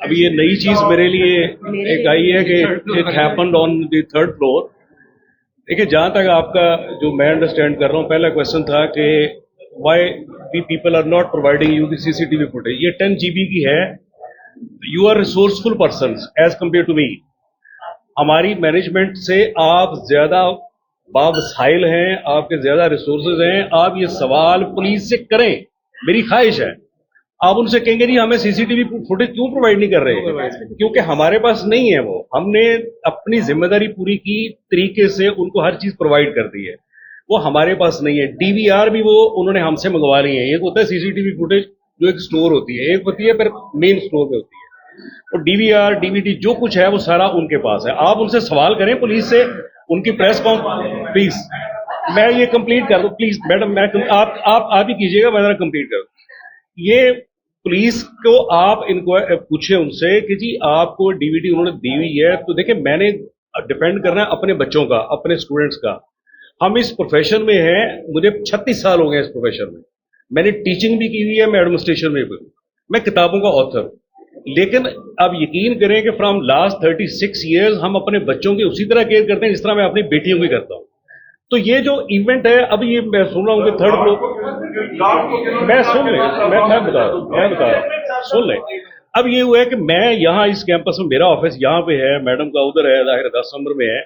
अब ये नई चीज मेरे लिए एक आई है कि it happened on the third floor. देखिए, जहां तक आपका जो मैं अंडरस्टैंड कर रहा हूँ, पहला क्वेश्चन था कि why we people are not providing you the CCTV footage. ये 10 GB की है। You are resourceful person as compare to me. हमारी मैनेजमेंट से आप ज्यादा बावसाइल हैं, आपके ज्यादा रिसोर्सेज हैं। आप ये सवाल पुलिस से करें, मेरी ख्वाहिश है। आप उनसे कहेंगे जी हमें सीसीटीवी फुटेज क्यों प्रोवाइड नहीं कर रहे, क्योंकि हमारे पास नहीं है। वो हमने अपनी जिम्मेदारी पूरी की तरीके से उनको हर चीज प्रोवाइड कर दी है, वो हमारे पास नहीं है। डीवीआर भी वो उन्होंने हमसे मंगवा ली है। एक होता है सीसीटीवी फुटेज जो एक स्टोर होती है, एक होती है फिर मेन स्टोर पे होती है, और डीवीआर डीवीडी जो कुछ है वो सारा उनके पास है। आप उनसे सवाल करें पुलिस से, उनकी प्रेस कॉन्फ्रेंस। प्लीज मैं ये कंप्लीट कर दूं, प्लीज मैडम, मैं आप ही कीजिएगा, मैं कंप्लीट कर दूं। ये पुलिस को आप इनको पूछे उनसे कि जी आपको डीवीडी उन्होंने दी हुई है, तो देखिए मैंने डिपेंड करना है अपने बच्चों का, अपने स्टूडेंट्स का। हम इस प्रोफेशन में हैं, मुझे 36 साल हो गए इस प्रोफेशन में। मैंने टीचिंग भी की हुई है, मैं एडमिनिस्ट्रेशन में भी, मैं किताबों का ऑथर। लेकिन अब यकीन करें कि फ्रॉम लास्ट 36 ईयर्स हम अपने बच्चों की उसी तरह केयर करते हैं जिस तरह मैं अपनी बेटियों की करता हूं। तो ये जो इवेंट है, अब ये मैं सुन रहा हूं कि थर्ड फ्लोर, मैं सुन ले, मैं बता रहा हूं, सुन ले। अब ये हुआ है कि मैं यहाँ इस कैंपस में, मेरा ऑफिस यहाँ पे है, मैडम का उधर है, जाहिर 10 नंबर में है।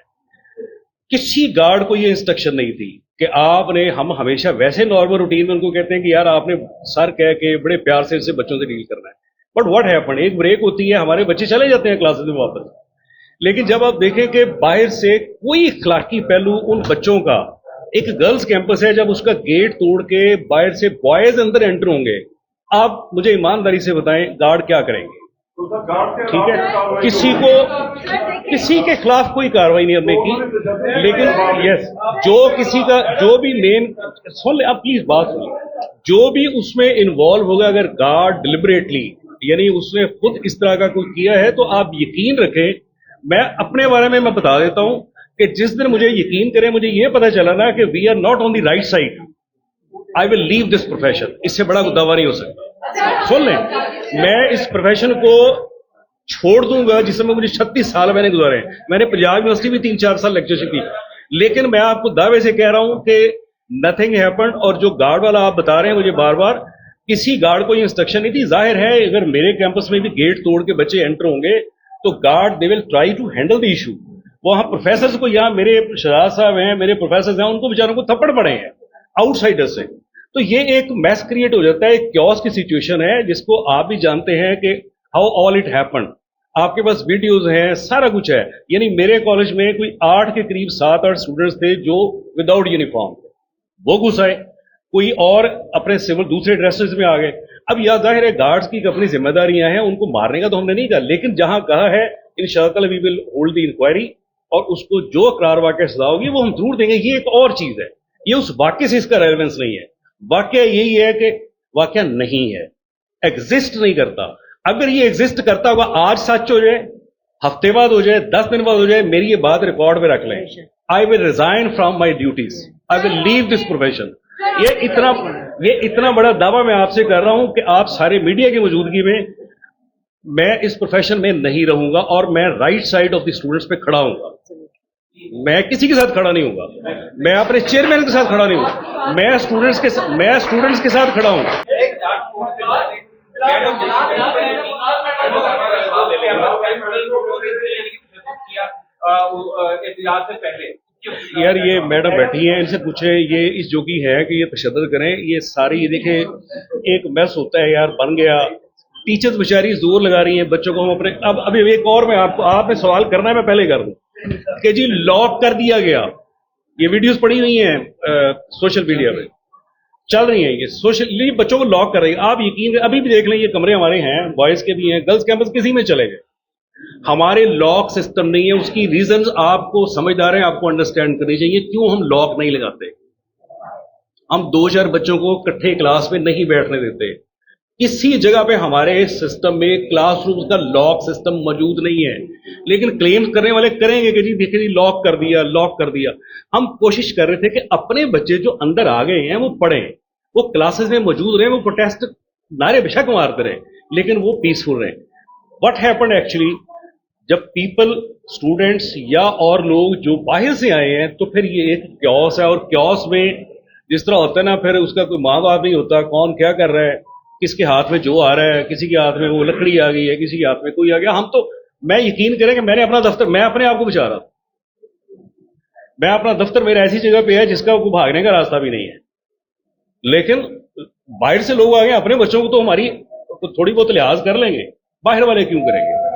किसी गार्ड को ये इंस्ट्रक्शन नहीं थी कि आपने, हम हमेशा वैसे नॉर्मल रूटीन में उनको कहते हैं कि यार आपने सर कह के बड़े प्यार से इससे बच्चों से डील करना है। बट व्हाट हैपेंड, एक ब्रेक होती है, हमारे बच्चे चले जाते हैं क्लासेस में वापस। लेकिन जब आप देखें कि बाहर से कोई इखलाकी पहलू उन बच्चों का, एक गर्ल्स कैंपस है, जब उसका गेट तोड़ के बाहर से बॉयज अंदर एंटर होंगे, आप मुझे ईमानदारी से बताएं गार्ड क्या करेंगे? ठीक है, किसी के खिलाफ कोई कार्रवाई नहीं हमने की, लेकिन यस, जो किसी का जो भी मेन, सुन ले आप प्लीज बात सुनिए, जो भी उसमें इन्वॉल्व होगा, अगर गार्ड डिलिबरेटली यानी उसने खुद इस तरह का कोई किया है, तो आप यकीन रखें, मैं अपने बारे में मैं बता देता हूं कि जिस दिन मुझे यकीन करें, मुझे यह पता चला ना कि we are not on the right side, I will leave this profession. इससे बड़ा कोई दावा नहीं हो सकता। सुन लें, मैं इस प्रोफेशन को छोड़ दूंगा जिसमें मुझे 36 साल मैंने गुजारे। मैंने पंजाब यूनिवर्सिटी भी 3-4 साल लेक्चरशिप की, लेकिन मैं आपको दावे से कह रहा हूं कि नथिंग हैपेंड। और जो गार्ड वाला आप बता रहे हैं मुझे बार बार, किसी गार्ड को ये इंस्ट्रक्शन नहीं थी। जाहिर है अगर मेरे कैंपस में भी गेट तोड़ के बच्चे एंटर होंगे तो guard they will try to handle the issue. वहां प्रोफेसर्स को, यहाँ मेरे शहजाद साहब हैं, मेरे प्रोफेसर हैं, उनको बेचारों को थप्पड़ पड़े हैं आउटसाइडर से। तो ये एक मैस क्रिएट हो जाता है, एक क्योस की सिचुएशन है जिसको आप भी जानते हैं कि हाउ ऑल इट हैपेंड। आपके पास वीडियोज हैं, सारा कुछ है। यानी मेरे कॉलेज में कोई 8 के करीब 7-8 स्टूडेंट्स थे जो विदाउट यूनिफॉर्म थे, वो घुस आए, कोई और अपने सिविल दूसरे ड्रेसेस में आ गए। अब या जाहिर है गार्ड्स की अपनी जिम्मेदारियां हैं, उनको मारने का तो हमने नहीं कहा, लेकिन जहां कहा है इंशाअल्लाह we will hold the inquiry, और उसको जो इकरार वाकया सजा होगी वो हम जरूर देंगे। ये एक और चीज है, ये उस वाक्य से इसका रेलेवेंस नहीं है। वाक्य यही है कि वाक्य नहीं है, एग्जिस्ट नहीं करता। अगर ये एग्जिस्ट करता हुआ आज सच हो जाए, हफ्ते बाद हो जाए, 10 दिन बाद हो जाए, मेरी ये बात रिकॉर्ड में रख लें, I will resign from my duties, I will leave this profession. ये इतना बड़ा दावा मैं आपसे कर रहा हूं कि आप सारे मीडिया की मौजूदगी में मैं इस प्रोफेशन में नहीं रहूंगा, और मैं right side of the students पे खड़ा हूंगा। मैं किसी के साथ खड़ा नहीं हूंगा, मैं अपने चेयरमैन के साथ खड़ा नहीं हूं, मैं स्टूडेंट्स के साथ खड़ा हूं। यार ये मैडम बैठी हैं, इनसे पूछे ये इस जोगी है कि ये तशद्दुद करें। ये सारी, ये देखे एक मैस होता है यार, बन गया। टीचर्स बेचारी जोर लगा रही हैं बच्चों को हम अपने। अब अभी एक और मैं आपने सवाल करना है, मैं पहले कर दूं कि जी लॉक कर दिया गया। ये वीडियोस पड़ी हुई हैं सोशल मीडिया में, चल रही हैं, ये सोशली बच्चों को लॉक कर रही है। आप यकीन, अभी भी देख लें, ये कमरे हमारे हैं, बॉयज के भी हैं, गर्ल्स कैंपस किसी में चले गए, हमारे लॉक सिस्टम नहीं है। उसकी रीजंस आपको समझदार हैं, आपको अंडरस्टैंड करनी चाहिए क्यों हम लॉक नहीं लगाते। हम 2-4 बच्चों को इकट्ठे क्लास में नहीं बैठने देते। किसी जगह पे हमारे सिस्टम में क्लासरूम का लॉक सिस्टम मौजूद नहीं है, लेकिन क्लेम करने वाले करेंगे कि जी देखिए जी लॉक कर दिया। हम कोशिश कर रहे थे कि अपने बच्चे जो अंदर आ गए हैं वो पढ़ें, वो क्लासेस में मौजूद रहे, वो प्रोटेस्ट नारे बेशक मारते रहे, लेकिन वो पीसफुल रहे। व्हाट हैपेंड एक्चुअली, जब पीपल स्टूडेंट्स या और लोग जो बाहर से आए हैं, तो फिर ये एक क्योस है, और क्योस में जिस तरह होता है ना, फिर उसका कोई माँ बाप नहीं होता, कौन क्या कर रहा है, किसके हाथ में जो आ रहा है, किसी के हाथ में वो लकड़ी आ गई है, किसी के हाथ में कोई आ गया। हम तो, मैं यकीन करें कि मैंने अपना दफ्तर, मैं अपने आप को बचा रहा था, मैं अपना दफ्तर मेरा ऐसी जगह पे है जिसका कोई भागने का रास्ता भी नहीं है, लेकिन बाहर से लोग आ गए, अपने बच्चों को तो हमारी तो थोड़ी बहुत लिहाज कर लेंगे, बाहर वाले क्यों करेंगे।